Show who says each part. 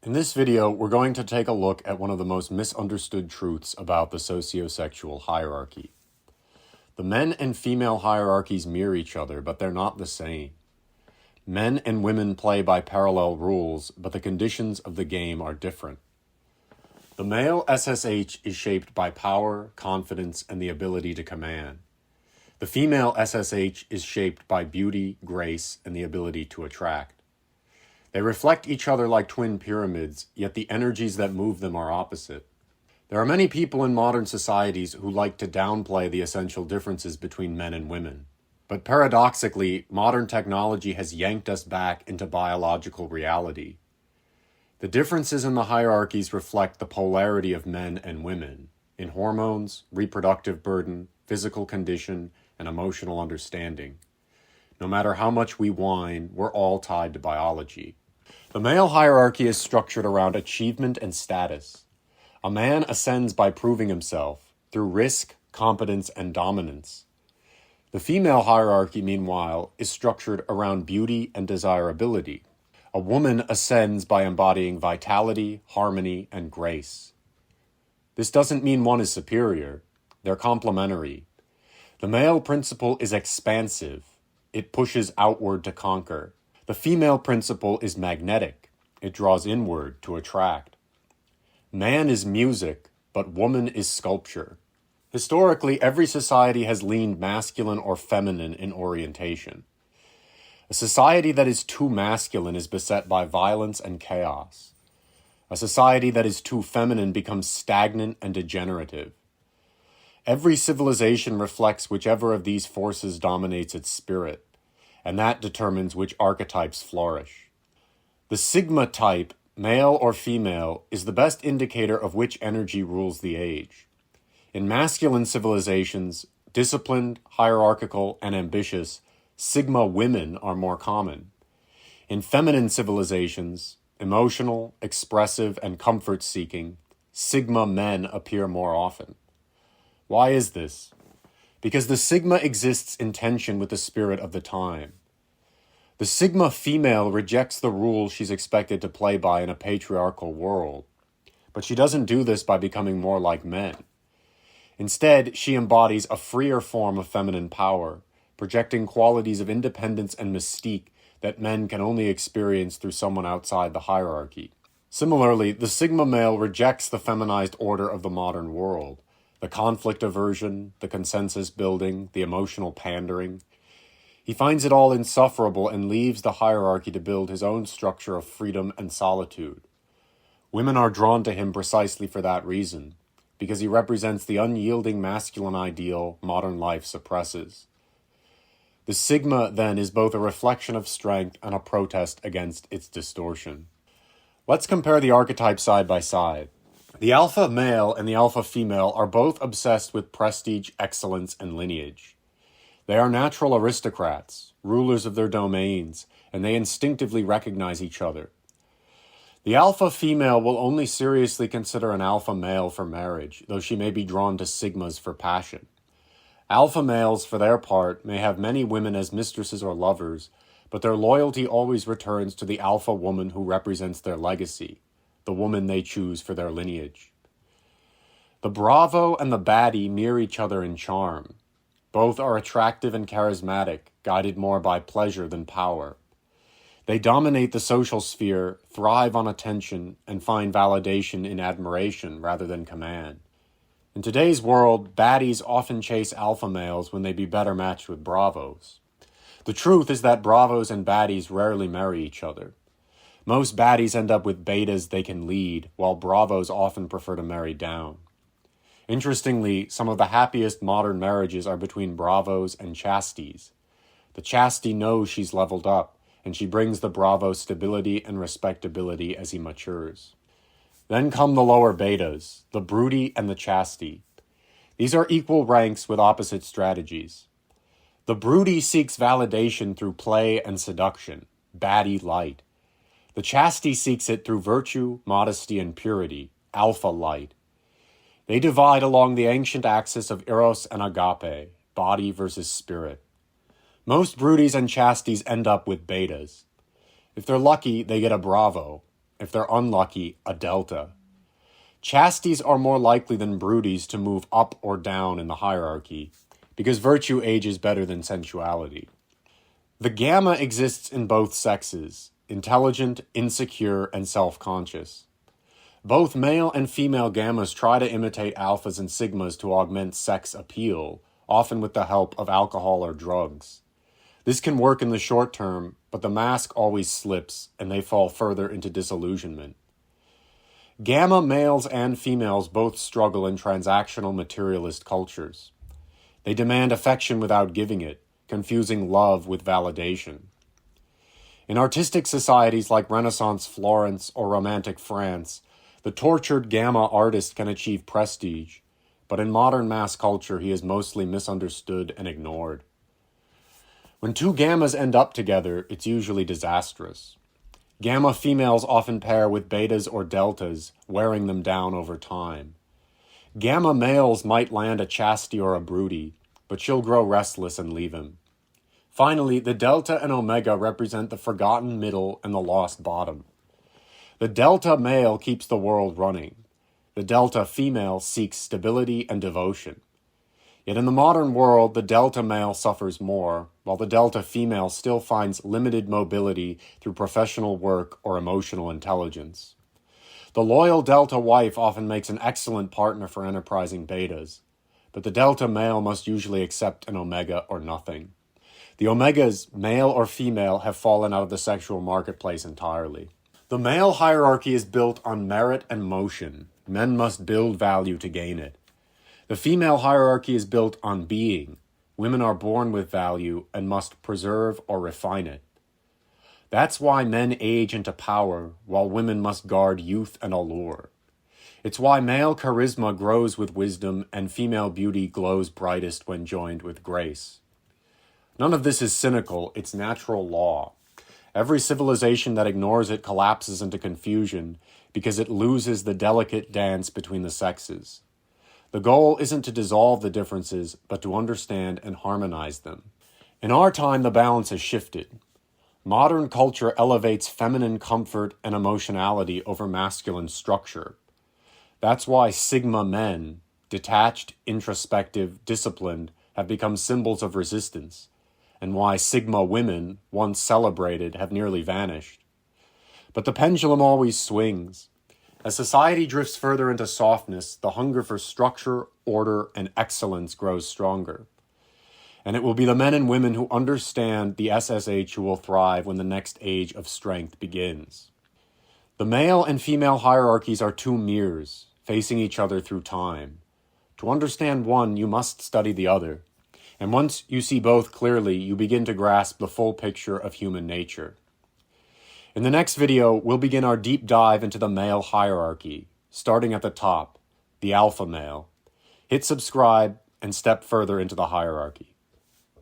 Speaker 1: In this video, we're going to take a look at one of the most misunderstood truths about the socio-sexual hierarchy. The men and female hierarchies mirror each other, but they're not the same. Men and women play by parallel rules, but the conditions of the game are different. The male SSH is shaped by power, confidence, and the ability to command. The female SSH is shaped by beauty, grace, and the ability to attract. They reflect each other like twin pyramids, yet the energies that move them are opposite. There are many people in modern societies who like to downplay the essential differences between men and women. But paradoxically, modern technology has yanked us back into biological reality. The differences in the hierarchies reflect the polarity of men and women in hormones, reproductive burden, physical condition, and emotional understanding. No matter how much we whine, we're all tied to biology. The male hierarchy is structured around achievement and status. A man ascends by proving himself through risk, competence, and dominance. The female hierarchy, meanwhile, is structured around beauty and desirability. A woman ascends by embodying vitality, harmony, and grace. This doesn't mean one is superior. They're complementary. The male principle is expansive. It pushes outward to conquer. The female principle is magnetic. It draws inward to attract. Man is music, but woman is sculpture. Historically, every society has leaned masculine or feminine in orientation. A society that is too masculine is beset by violence and chaos. A society that is too feminine becomes stagnant and degenerative. Every civilization reflects whichever of these forces dominates its spirit, and that determines which archetypes flourish. The sigma type, male or female, is the best indicator of which energy rules the age. In masculine civilizations, disciplined, hierarchical, and ambitious, sigma women are more common. In feminine civilizations, emotional, expressive, and comfort-seeking, sigma men appear more often. Why is this? Because the sigma exists in tension with the spirit of the time. The sigma female rejects the rules she's expected to play by in a patriarchal world, but she doesn't do this by becoming more like men. Instead, she embodies a freer form of feminine power, projecting qualities of independence and mystique that men can only experience through someone outside the hierarchy. Similarly, the sigma male rejects the feminized order of the modern world, the conflict aversion, the consensus building, the emotional pandering. He finds it all insufferable and leaves the hierarchy to build his own structure of freedom and solitude. Women are drawn to him precisely for that reason, because he represents the unyielding masculine ideal modern life suppresses. The sigma, then, is both a reflection of strength and a protest against its distortion. Let's compare the archetypes side by side. The alpha male and the alpha female are both obsessed with prestige, excellence, and lineage. They are natural aristocrats, rulers of their domains, and they instinctively recognize each other. The alpha female will only seriously consider an alpha male for marriage, though she may be drawn to sigmas for passion. Alpha males, for their part, may have many women as mistresses or lovers, but their loyalty always returns to the alpha woman who represents their legacy, the woman they choose for their lineage. The bravo and the baddie mirror each other in charm. Both are attractive and charismatic, guided more by pleasure than power. They dominate the social sphere, thrive on attention, and find validation in admiration rather than command. In today's world, baddies often chase alpha males when they'd be better matched with bravos. The truth is that bravos and baddies rarely marry each other. Most baddies end up with betas they can lead, while bravos often prefer to marry down. Interestingly, some of the happiest modern marriages are between bravos and chasties. The chasty knows she's leveled up, and she brings the bravo stability and respectability as he matures. Then come the lower betas, the broody and the chasty. These are equal ranks with opposite strategies. The broody seeks validation through play and seduction, baddie light. The chasty seeks it through virtue, modesty, and purity, alpha light. They divide along the ancient axis of eros and agape, body versus spirit. Most broodies and chasties end up with betas. If they're lucky, they get a bravo. if they're unlucky, a delta. Chasties are more likely than broodies to move up or down in the hierarchy, because virtue ages better than sensuality. The gamma exists in both sexes, intelligent, insecure, and self-conscious. Both male and female gammas try to imitate alphas and sigmas to augment sex appeal, often with the help of alcohol or drugs. This can work in the short term, but the mask always slips and they fall further into disillusionment. Gamma males and females both struggle in transactional materialist cultures. They demand affection without giving it, confusing love with validation. In artistic societies like Renaissance Florence or Romantic France, the tortured gamma artist can achieve prestige, but in modern mass culture he is mostly misunderstood and ignored. When two gammas end up together, it's usually disastrous. Gamma females often pair with betas or deltas, wearing them down over time. Gamma males might land a chastity or a broody, but she'll grow restless and leave him. Finally, the delta and omega represent the forgotten middle and the lost bottom. The delta male keeps the world running. The delta female seeks stability and devotion. Yet in the modern world, the delta male suffers more, while the delta female still finds limited mobility through professional work or emotional intelligence. The loyal delta wife often makes an excellent partner for enterprising betas, but the delta male must usually accept an omega or nothing. The omegas, male or female, have fallen out of the sexual marketplace entirely. The male hierarchy is built on merit and motion. Men must build value to gain it. The female hierarchy is built on being. Women are born with value and must preserve or refine it. That's why men age into power, while women must guard youth and allure. It's why male charisma grows with wisdom and female beauty glows brightest when joined with grace. None of this is cynical, it's natural law. Every civilization that ignores it collapses into confusion because it loses the delicate dance between the sexes. The goal isn't to dissolve the differences, but to understand and harmonize them. In our time, the balance has shifted. Modern culture elevates feminine comfort and emotionality over masculine structure. That's why Sigma men, detached, introspective, disciplined, have become symbols of resistance, and why Sigma women, once celebrated, have nearly vanished. But the pendulum always swings. As society drifts further into softness, the hunger for structure, order, and excellence grows stronger. And it will be the men and women who understand the SSH who will thrive when the next age of strength begins. The male and female hierarchies are two mirrors, facing each other through time. To understand one, you must study the other. And once you see both clearly, you begin to grasp the full picture of human nature. In the next video, we'll begin our deep dive into the male hierarchy, starting at the top, the alpha male. Hit subscribe and step further into the hierarchy.